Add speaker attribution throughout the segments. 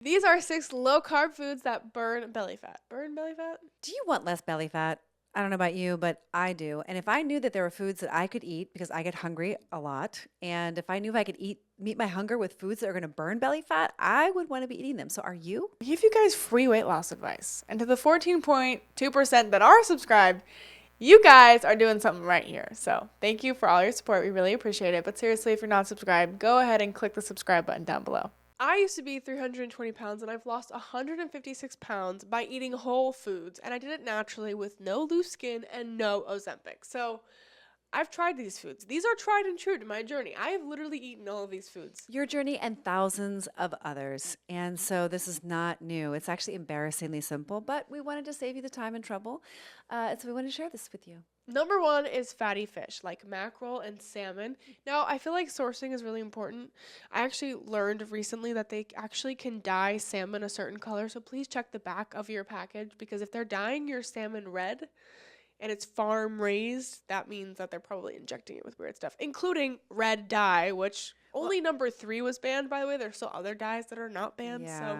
Speaker 1: These are 6 low-carb foods that burn belly fat. Burn belly fat?
Speaker 2: Do you want less belly fat? I don't know about you, but I do. And if I knew that there were foods that I could eat because I get hungry a lot, and if I knew if I could meet my hunger with foods that are going to burn belly fat, I would want to be eating them. So are you?
Speaker 1: I give you guys free weight loss advice. And to the 14.2% that are subscribed, you guys are doing something right here. So thank you for all your support. We really appreciate it. But seriously, if you're not subscribed, go ahead and click the subscribe button down below. I used to be 320 pounds and I've lost 156 pounds by eating whole foods. And I did it naturally with no loose skin and no Ozempic. So I've tried these foods. These are tried and true to my journey. I have literally eaten all of these foods.
Speaker 2: Your journey and thousands of others. And so this is not new. It's actually embarrassingly simple, but we wanted to save you the time and trouble. So we want to share this with you.
Speaker 1: Number 1 is fatty fish, like mackerel and salmon. Now, I feel like sourcing is really important. I actually learned recently that they actually can dye salmon a certain color, so please check the back of your package, because if they're dyeing your salmon red and it's farm raised, that means that they're probably injecting it with weird stuff, including red dye, which only number 3 was banned, by the way. There's still other dyes that are not banned, so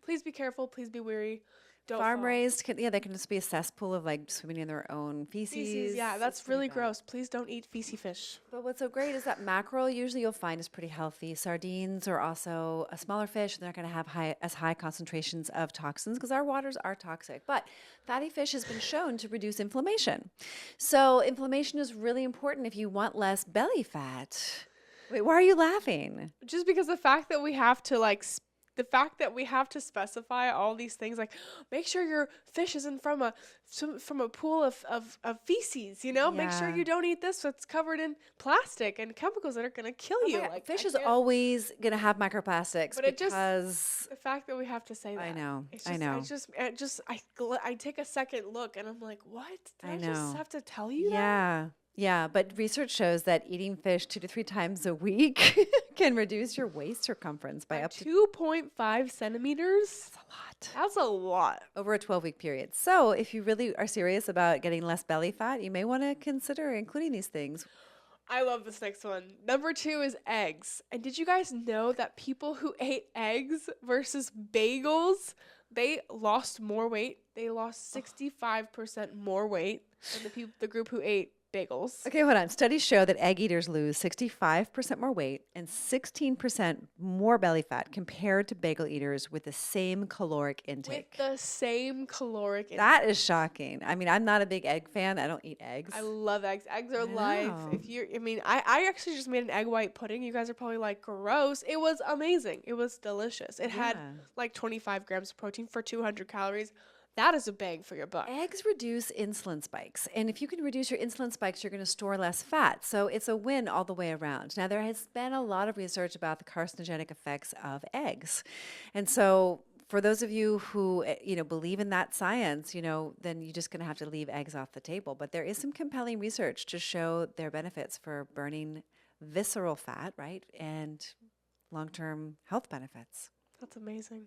Speaker 1: please be careful, please be wary.
Speaker 2: Farm raised, they can just be a cesspool of like swimming in their own feces.
Speaker 1: Yeah, that's really gross. Please don't eat feces fish.
Speaker 2: But what's so great is that mackerel usually you'll find is pretty healthy. Sardines are also a smaller fish. They're not going to have as high concentrations of toxins because our waters are toxic. But fatty fish has been shown to reduce inflammation. So inflammation is really important if you want less belly fat. Wait, why are you laughing?
Speaker 1: Just because the fact that we have to specify all these things, like make sure your fish isn't from a pool of feces, make sure you don't eat this that's covered in plastic and chemicals that are going to kill you.
Speaker 2: Like fish is always going to have microplastics,
Speaker 1: but the fact that we have to say that.
Speaker 2: I know.
Speaker 1: I take a second look and I'm like, what? Did I just have to tell you
Speaker 2: that? Yeah, but research shows that eating fish 2 to 3 times a week can reduce your waist circumference by up to
Speaker 1: 2.5 centimeters. That's a lot.
Speaker 2: Over a 12-week period. So if you really are serious about getting less belly fat, you may want to consider including these things.
Speaker 1: I love this next one. Number 2 is eggs. And did you guys know that people who ate eggs versus bagels, they lost more weight? They lost 65% more weight than the group who ate bagels.
Speaker 2: Okay, hold on. Studies show that egg eaters lose 65% more weight and 16% more belly fat compared to bagel eaters with the same caloric intake. That is shocking. I mean, I'm not a big egg fan. I don't eat eggs.
Speaker 1: I love eggs. Eggs are life. I actually just made an egg white pudding. You guys are probably like, gross. It was amazing. It was delicious. It had like 25 grams of protein for 200 calories. That is a bang for your buck.
Speaker 2: Eggs reduce insulin spikes. And if you can reduce your insulin spikes, you're going to store less fat. So it's a win all the way around. Now, there has been a lot of research about the carcinogenic effects of eggs. And so for those of you who, believe in that science, then you're just going to have to leave eggs off the table. But there is some compelling research to show their benefits for burning visceral fat, right? And long-term health benefits.
Speaker 1: That's amazing.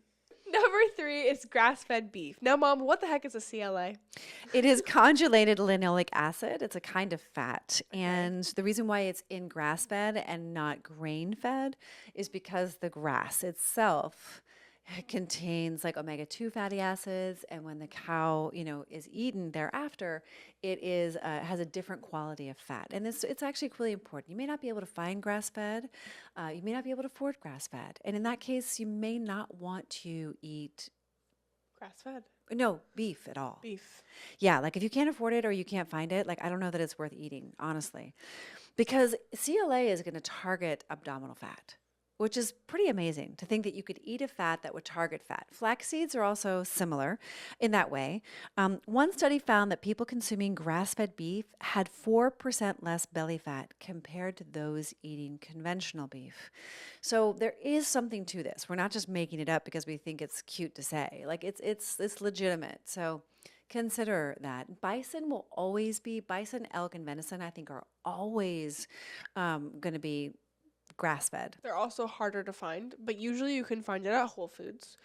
Speaker 1: Number 3 is grass-fed beef. Now, Mom, what the heck is a CLA?
Speaker 2: It is conjugated linoleic acid. It's a kind of fat. And the reason why it's in grass-fed and not grain-fed is because the grass itself contains like omega-2 fatty acids, and when the cow, is eaten thereafter, it is has a different quality of fat. And it's actually really important. You may not be able to find grass-fed. You may not be able to afford grass-fed. And in that case, you may not want to eat
Speaker 1: grass-fed.
Speaker 2: No, beef at all.
Speaker 1: Beef.
Speaker 2: Yeah, like if you can't afford it or you can't find it, like I don't know that it's worth eating, honestly. Because CLA is going to target abdominal fat, which is pretty amazing to think that you could eat a fat that would target fat. Flax seeds are also similar in that way. One study found that people consuming grass-fed beef had 4% less belly fat compared to those eating conventional beef. So there is something to this. We're not just making it up because we think it's cute to say. Like it's legitimate. So consider that. Bison, elk, and venison, I think, are always going to be grass-fed.
Speaker 1: They're also harder to find, but usually you can find it at Whole Foods.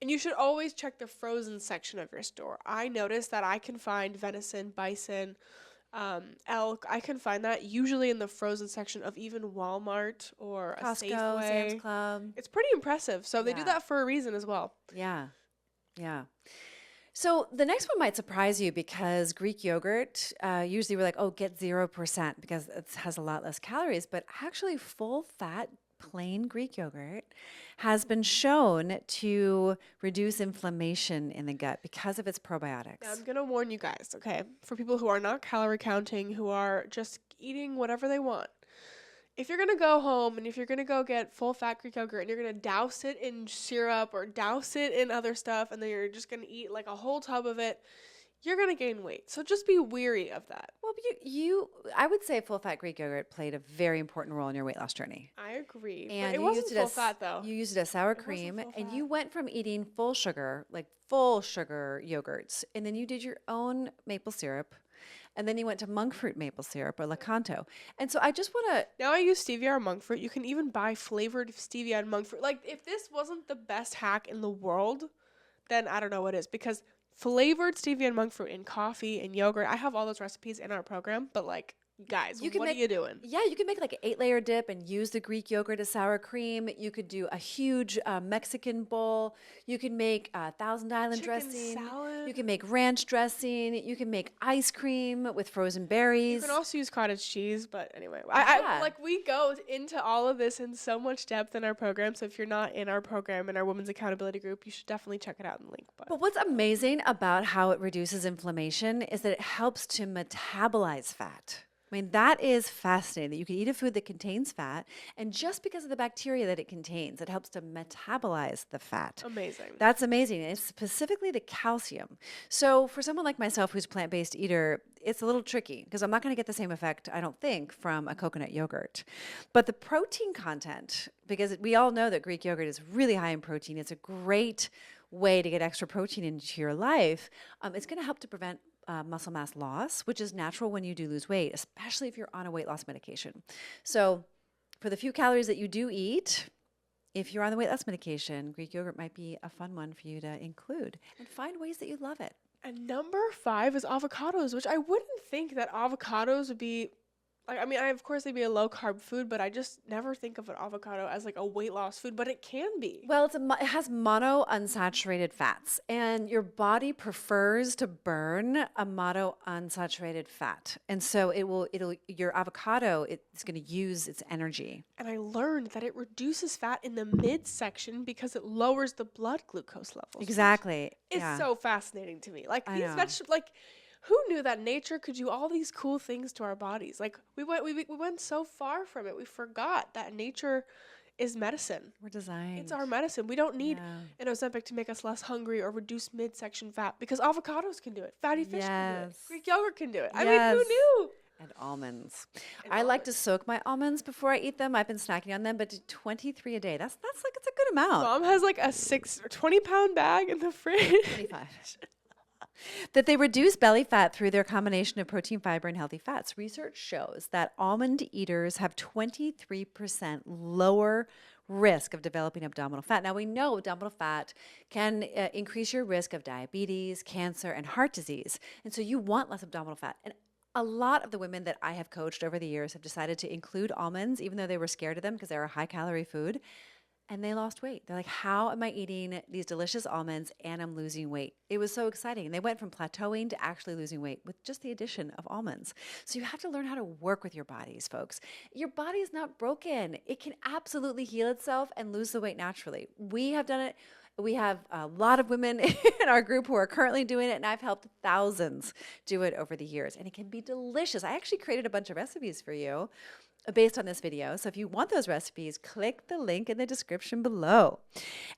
Speaker 1: And you should always check the frozen section of your store. I noticed that I can find venison, bison, elk. I can find that usually in the frozen section of even Walmart or a
Speaker 2: Costco, Sam's
Speaker 1: Safeway.
Speaker 2: Club.
Speaker 1: It's pretty impressive. So they do
Speaker 2: Yeah.
Speaker 1: that for a reason as well.
Speaker 2: Yeah. Yeah. So the next one might surprise you because Greek yogurt, usually we're like, oh, get 0% because it has a lot less calories. But actually, full fat, plain Greek yogurt has been shown to reduce inflammation in the gut because of its
Speaker 1: Now,
Speaker 2: probiotics.
Speaker 1: I'm going to warn you guys, okay? For people who are not calorie counting, who are just eating whatever they want. If you're going to go home and if you're going to go get full fat Greek yogurt and you're going to douse it in syrup or douse it in other stuff and then you're just going to eat like a whole tub of it, you're going to gain weight. So just be weary of that.
Speaker 2: Well, I would say full fat Greek yogurt played a very important role in your weight loss journey.
Speaker 1: I agree.
Speaker 2: And
Speaker 1: But it
Speaker 2: you
Speaker 1: wasn't
Speaker 2: used
Speaker 1: full
Speaker 2: as
Speaker 1: fat though.
Speaker 2: You used it as sour
Speaker 1: It wasn't
Speaker 2: cream,
Speaker 1: full
Speaker 2: and
Speaker 1: fat.
Speaker 2: you went from eating full sugar, like full sugar yogurts, and then you did your own maple syrup, and then you went to monk fruit maple syrup or Lakanto. And so I just want to,
Speaker 1: Now I use stevia or monk fruit. You can even buy flavored stevia and monk fruit. Like, if this wasn't the best hack in the world, then I don't know what is. Because flavored stevia and monk fruit in coffee and yogurt, I have all those recipes in our program. But, like, guys,
Speaker 2: You can
Speaker 1: what are
Speaker 2: make-
Speaker 1: you doing?
Speaker 2: yeah, you could make like an 8-layer dip and use the Greek yogurt as sour cream. You could do a huge Mexican bowl. You can make Thousand Island
Speaker 1: Chicken
Speaker 2: dressing.
Speaker 1: salad.
Speaker 2: You can make ranch dressing. You can make ice cream with frozen
Speaker 1: You
Speaker 2: berries.
Speaker 1: can also use cottage cheese, but anyway,
Speaker 2: Yeah.
Speaker 1: we go into all of this in so much depth in our program. So if you're not in our program in our women's accountability group, you should definitely check it out in the link.
Speaker 2: But what's amazing about how it reduces inflammation is that it helps to metabolize fat. I mean, that is fascinating that you can eat a food that contains fat, and just because of the bacteria that it contains, it helps to metabolize the fat.
Speaker 1: Amazing.
Speaker 2: That's amazing. And it's specifically the calcium. So for someone like myself who's a plant-based eater, it's a little tricky because I'm not going to get the same effect, I don't think, from a coconut yogurt. But the protein content, because we all know that Greek yogurt is really high in protein, it's a great way to get extra protein into your life. It's going to help to prevent muscle mass loss, which is natural when you do lose weight, especially if you're on a weight loss medication. So for the few calories that you do eat, if you're on the weight loss medication, Greek yogurt might be a fun one for you to include and find ways that you love it.
Speaker 1: And number 5 is avocados, which I wouldn't think that avocados would be like, I mean, of course they'd be a low carb food, but I just never think of an avocado as like a weight loss food, but it can be.
Speaker 2: Well, it has mono unsaturated fats, and your body prefers to burn a mono unsaturated fat, and so your avocado it's going to use its energy.
Speaker 1: And I learned that it reduces fat in the midsection because it lowers the blood glucose levels.
Speaker 2: Exactly.
Speaker 1: It's
Speaker 2: yeah.
Speaker 1: so fascinating to me. Like
Speaker 2: I
Speaker 1: these
Speaker 2: know.
Speaker 1: vegetables, like who knew that nature could do all these cool things to our bodies? Like we went so far from it. We forgot that nature is medicine.
Speaker 2: We're designed.
Speaker 1: It's our medicine. We don't need
Speaker 2: Yeah.
Speaker 1: an Ozempic to make us less hungry or reduce midsection fat because avocados can do it. Fatty fish can do it.
Speaker 2: Yes.
Speaker 1: Greek yogurt can do it. I mean,
Speaker 2: Yes.
Speaker 1: who knew?
Speaker 2: And almonds.
Speaker 1: And
Speaker 2: I like to soak my almonds before I eat them. I've been snacking on them, but 23 a day. That's like it's a good amount.
Speaker 1: Mom has like a 20-pound bag in the fridge.
Speaker 2: 25. That they reduce belly fat through their combination of protein, fiber, and healthy fats. Research shows that almond eaters have 23% lower risk of developing abdominal fat. Now, we know abdominal fat can increase your risk of diabetes, cancer, and heart disease. And so you want less abdominal fat. And a lot of the women that I have coached over the years have decided to include almonds, even though they were scared of them because they're a high-calorie food. And they lost weight. They're like, how am I eating these delicious almonds and I'm losing weight? It was so exciting. And they went from plateauing to actually losing weight with just the addition of almonds. So you have to learn how to work with your bodies, folks. Your body is not broken. It can absolutely heal itself and lose the weight naturally. We have done it. We have a lot of women in our group who are currently doing it, and I've helped thousands do it over the years. And it can be delicious. I actually created a bunch of recipes for you based on this video. So if you want those recipes, click the link in the description below.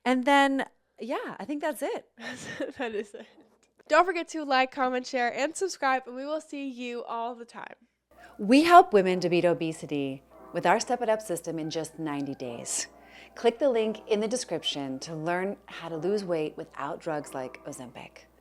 Speaker 2: And then, yeah, I think that's it.
Speaker 1: That is it. Don't forget to like, comment, share, and subscribe, and we will see you all the time.
Speaker 2: We help women to beat obesity with our Step It Up system in just 90 days. Click the link in the description to learn how to lose weight without drugs like Ozempic.